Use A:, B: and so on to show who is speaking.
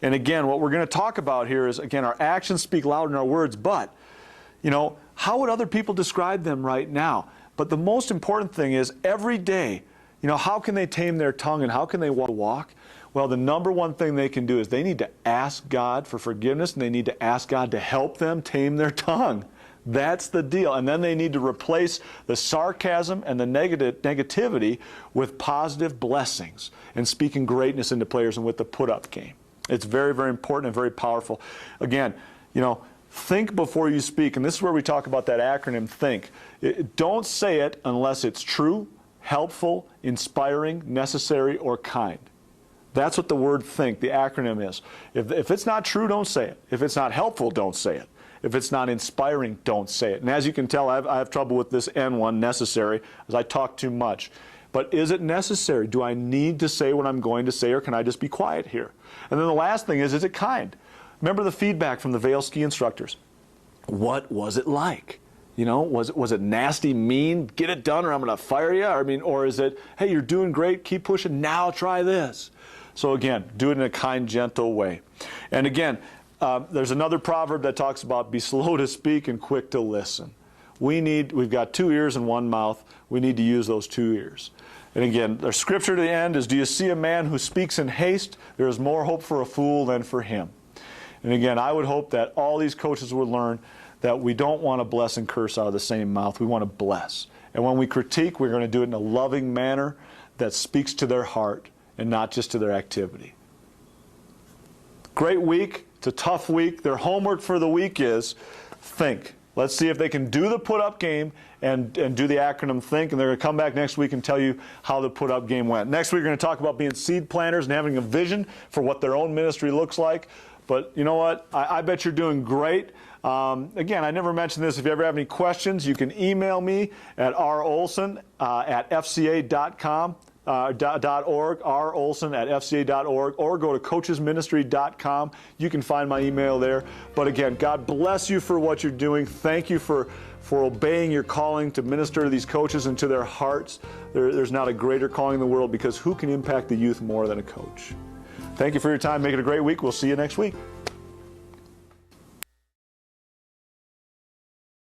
A: And again, what we're going to talk about here is, again, our actions speak louder than our words, but, how would other people describe them right now? But the most important thing is every day, how can they tame their tongue and how can they walk? Well, the number one thing they can do is they need to ask God for forgiveness, and they need to ask God to help them tame their tongue. That's the deal. And then they need to replace the sarcasm and the negativity with positive blessings and speaking greatness into players and with the put-up game. It's very, very important and very powerful. Again, think before you speak. And this is where we talk about that acronym, THINK. Don't say it unless it's true, helpful, inspiring, necessary, or kind. That's what the word THINK, the acronym is. If it's not true, don't say it. If it's not helpful, don't say it. If it's not inspiring, don't say it. And as you can tell, I have trouble with this N one, necessary, as I talk too much. But is it necessary? Do I need to say what I'm going to say, or can I just be quiet here? And then the last thing is it kind? Remember the feedback from the Vail ski instructors. What was it like? Was it nasty, mean, get it done or I'm going to fire you? Or is it, hey, you're doing great, keep pushing, now try this. So again, do it in a kind, gentle way. And again, there's another proverb that talks about be slow to speak and quick to listen. We've got 2 ears and 1 mouth. We need to use those 2 ears. And again, the scripture to the end is, do you see a man who speaks in haste? There is more hope for a fool than for him. And again, I would hope that all these coaches would learn that we don't want to bless and curse out of the same mouth. We want to bless. And when we critique, we're going to do it in a loving manner that speaks to their heart and not just to their activity. Great week. It's a tough week. Their homework for the week is think. Let's see if they can do the put-up game and do the acronym THINK, and they're going to come back next week and tell you how the put-up game went. Next week, we're going to talk about being seed planters and having a vision for what their own ministry looks like. But you know what? I bet you're doing great. Again, I never mentioned this. If you ever have any questions, you can email me at rolson at fca.com. .org, rolson@fca.org, or go to coachesministry.com. You can find my email there. But again, God bless you for what you're doing. Thank you for obeying your calling to minister to these coaches and to their hearts. There's not a greater calling in the world, because who can impact the youth more than a coach? Thank you for your time. Make it a great week. We'll see you next week.